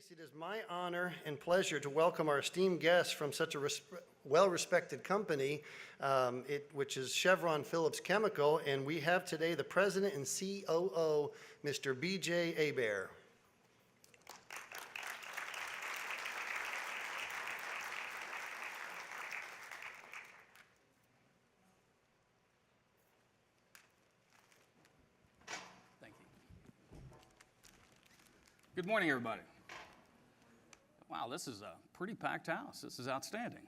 Ladies, it is my honor and pleasure to welcome our esteemed guests from such a well-respected company, which is Chevron Phillips Chemical, and we have today the President and COO, Mr. B.J. Hebert. Thank you. Good morning, everybody. Wow, this is a pretty packed house. This is outstanding.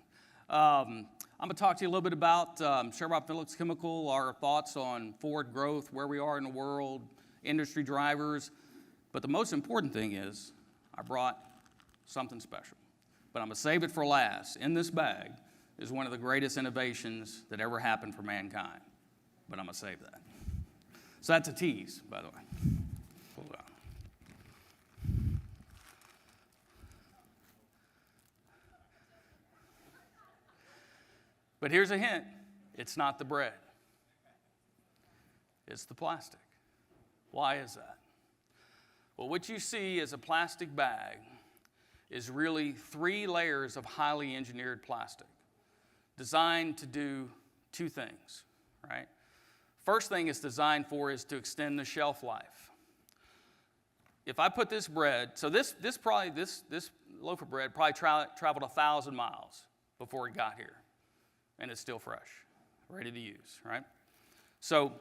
I'm going to talk to you a little bit about Chevron Phillips Chemical, our thoughts on forward growth, where we are in the world, industry drivers. But the most important thing is I brought something special. But I'm going to save it for last. In this bag is one of the greatest innovations that ever happened for mankind. But I'm going to save that. So that's a tease, by the way. Hold on. But here's a hint. It's not the bread. It's the plastic. Why is that? Well, what you see as a plastic bag is really 3 layers of highly engineered plastic designed to do 2 things, right? First thing it's designed for is to extend the shelf life. If I put this bread, so this loaf of bread probably traveled 1,000 miles before it got here. And it's still fresh, ready to use, right? So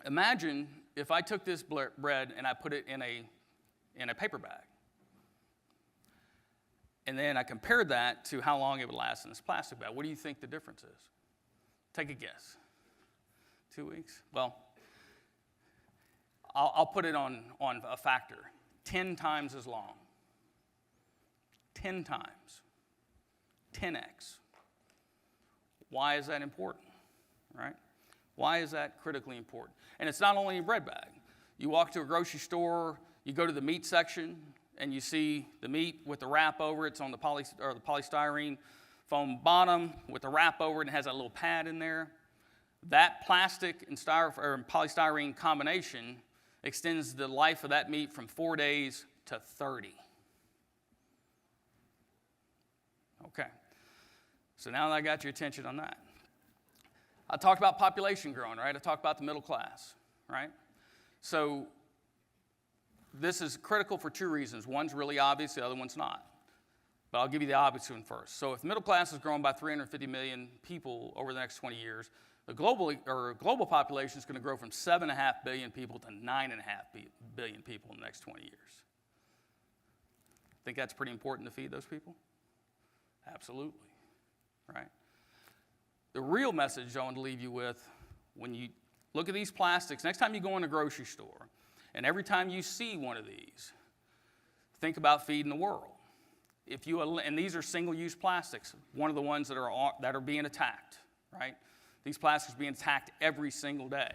imagine if I took this bread and I put it in a paper bag. And then I compared that to how long it would last in this plastic bag. What do you think the difference is? Take a guess. 2 weeks? Well, I'll put it on a factor. 10 times as long. 10 times. 10x. Why is that important, right? Why is that critically important? And it's not only a bread bag. You walk to a grocery store, you go to the meat section, and you see the meat with the wrap over it. It's on the polystyrene foam bottom with the wrap over it, and it has a little pad in there. That plastic and polystyrene combination extends the life of that meat from 4 days to 30. Okay. So now that I got your attention on that. I talked about population growing, right? I talked about the middle class, right? So this is critical for 2 reasons. One's really obvious, the other one's not. But I'll give you the obvious one first. So if the middle class is growing by 350 million people over the next 20 years, the global population is going to grow from 7.5 billion people to 9.5 billion people in the next 20 years. Think that's pretty important to feed those people? Absolutely. Right? The real message I want to leave you with, when you look at these plastics, next time you go in a grocery store, and every time you see one of these, think about feeding the world. And these are single-use plastics, one of the ones that are being attacked, right? These plastics are being attacked every single day.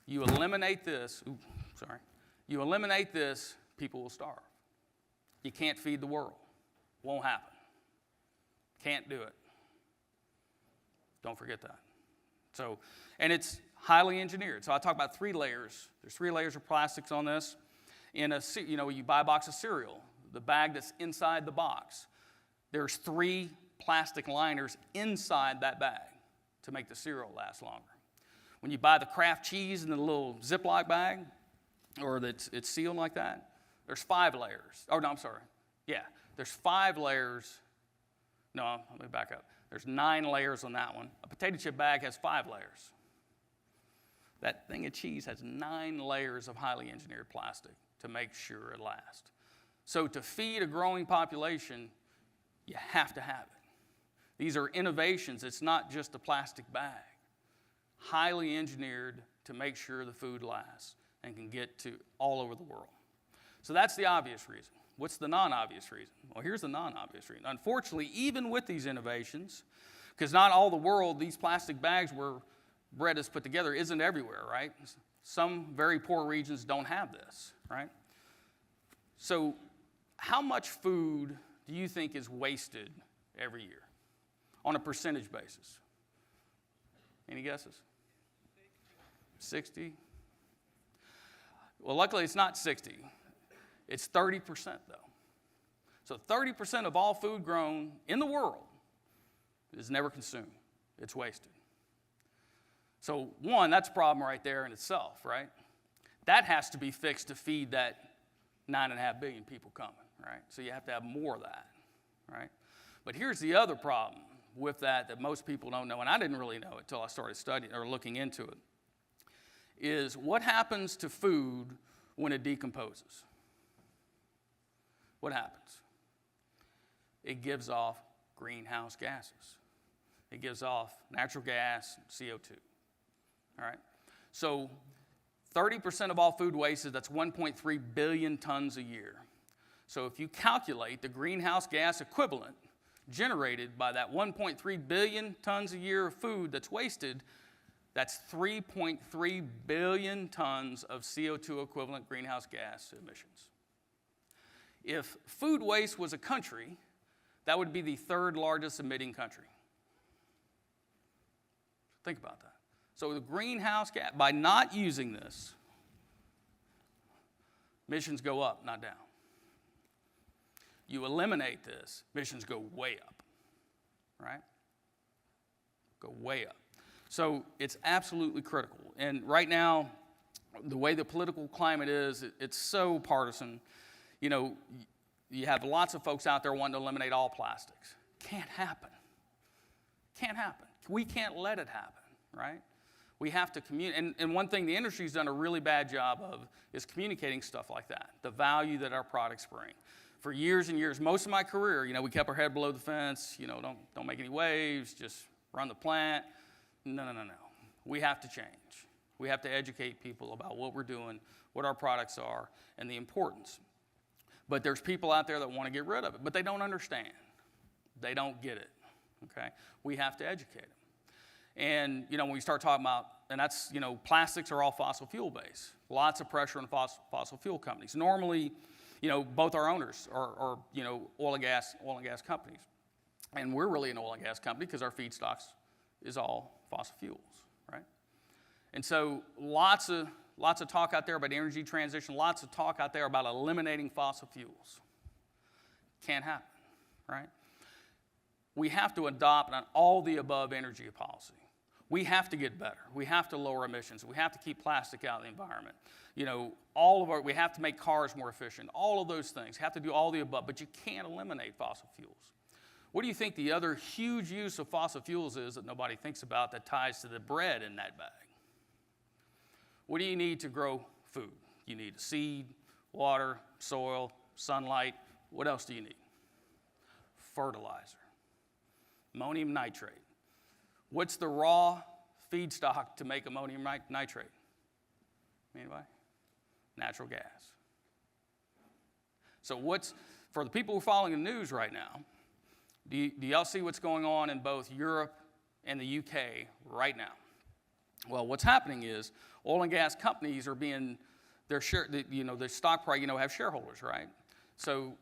You eliminate this, you eliminate this, people will starve. You can't feed the world. Won't happen. Can't do it. Don't forget that. So, and it's highly engineered. So I talk about 3 layers. There's 3 layers of plastics on this. You buy a box of cereal, the bag that's inside the box. There's 3 plastic liners inside that bag to make the cereal last longer. When you buy the Kraft cheese in the little Ziploc bag, or it's sealed like that, there's 5 layers. Oh, no, I'm sorry. Yeah, there's 5 layers. No, let me back up. There's 9 layers on that one. A potato chip bag has 5 layers. That thing of cheese has 9 layers of highly engineered plastic to make sure it lasts. So to feed a growing population, you have to have it. These are innovations. It's not just a plastic bag. Highly engineered to make sure the food lasts and can get to all over the world. So that's the obvious reason. What's the non-obvious reason? Well, here's the non-obvious reason. Unfortunately, even with these innovations, because not all the world, these plastic bags where bread is put together isn't everywhere, right? Some very poor regions don't have this, right? So how much food do you think is wasted every year on a percentage basis? Any guesses? 60? Well, luckily it's not 60. It's 30% though. So 30% of all food grown in the world is never consumed. It's wasted. So one, that's a problem right there in itself, right? That has to be fixed to feed that 9.5 billion people coming, right? So you have to have more of that, right? But here's the other problem with that most people don't know, and I didn't really know it until I started studying or looking into it, is what happens to food when it decomposes? What happens? It gives off greenhouse gases. It gives off natural gas, CO2, all right? So 30% of all food wasted, that's 1.3 billion tons a year. So if you calculate the greenhouse gas equivalent generated by that 1.3 billion tons a year of food that's wasted, that's 3.3 billion tons of CO2 equivalent greenhouse gas emissions. If food waste was a country, that would be the third largest emitting country. Think about that. So the greenhouse gas, by not using this, emissions go up, not down. You eliminate this, emissions go way up, right? Go way up. So it's absolutely critical. And right now, the way the political climate is, it's so partisan. You know, you have lots of folks out there wanting to eliminate all plastics. Can't happen. Can't happen. We can't let it happen, right? We have to communicate. And one thing the industry's done a really bad job of is communicating stuff like that, the value that our products bring. For years and years, most of my career, you know, we kept our head below the fence, you know, don't make any waves, just run the plant. No. We have to change. We have to educate people about what we're doing, what our products are, and the importance. But there's people out there that want to get rid of it, but they don't understand. They don't get it, okay? We have to educate them. And, you know, when we start talking about, and that's, you know, plastics are all fossil fuel based. Lots of pressure on fossil fuel companies. Normally, you know, both our owners are you know, oil and gas companies. And we're really an oil and gas company because our feedstocks is all fossil fuels, right? And so lots of talk out there about energy transition, lots of talk out there about eliminating fossil fuels. Can't happen, right? We have to adopt an all-the-above energy policy. We have to get better. We have to lower emissions. We have to keep plastic out of the environment. You know, we have to make cars more efficient. All of those things. Have to do all the above, but you can't eliminate fossil fuels. What do you think the other huge use of fossil fuels is that nobody thinks about that ties to the bread in that bag? What do you need to grow food? You need a seed, water, soil, sunlight. What else do you need? Fertilizer. Ammonium nitrate. What's the raw feedstock to make ammonium nitrate? Anybody? Natural gas. So for the people who are following the news right now, do y'all see what's going on in both Europe and the UK right now? Well, what's happening is oil and gas companies are being, their stock price, you know, have shareholders, right? So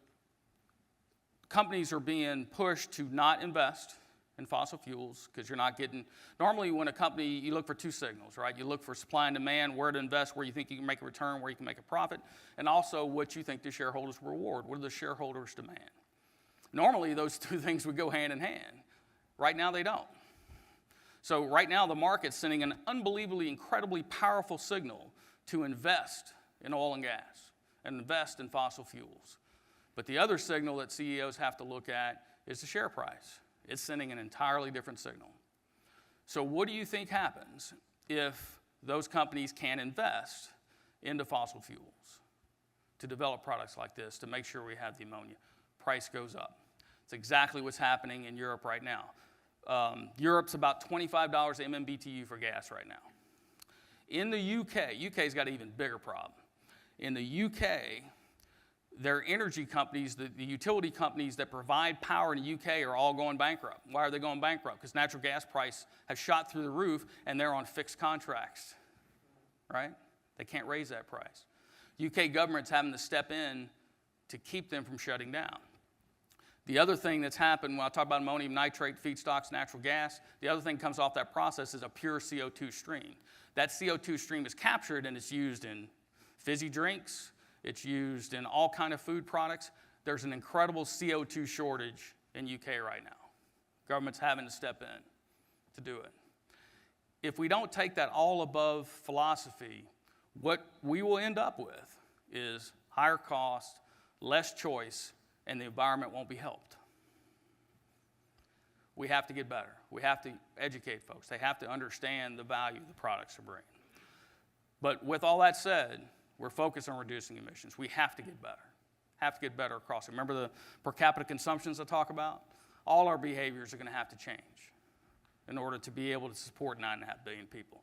companies are being pushed to not invest in fossil fuels because you're not getting, normally when a company, you look for two signals, right? You look for supply and demand, where to invest, where you think you can make a return, where you can make a profit, and also what you think the shareholders will reward. What do the shareholders demand? Normally those two things would go hand in hand. Right now they don't. So right now the market's sending an unbelievably, incredibly powerful signal to invest in oil and gas and invest in fossil fuels. But the other signal that CEOs have to look at is the share price. It's sending an entirely different signal. So what do you think happens if those companies can invest into fossil fuels to develop products like this to make sure we have the ammonia? Price goes up. It's exactly what's happening in Europe right now. Europe's about $25 MMBTU for gas right now. In the UK's got an even bigger problem. In the UK, their energy companies, the utility companies that provide power in the UK are all going bankrupt. Why are they going bankrupt? Because natural gas price has shot through the roof and they're on fixed contracts, right? They can't raise that price. UK government's having to step in to keep them from shutting down. The other thing that's happened when I talk about ammonium nitrate, feedstocks, natural gas, the other thing that comes off that process is a pure CO2 stream. That CO2 stream is captured and it's used in fizzy drinks. It's used in all kind of food products. There's an incredible CO2 shortage in UK right now. Government's having to step in to do it. If we don't take that all above philosophy, what we will end up with is higher cost, less choice, and the environment won't be helped. We have to get better. We have to educate folks. They have to understand the value the products are bringing. But with all that said, we're focused on reducing emissions. We have to get better. Have to get better across it. Remember the per capita consumptions I talk about? All our behaviors are going to have to change in order to be able to support 9.5 billion people.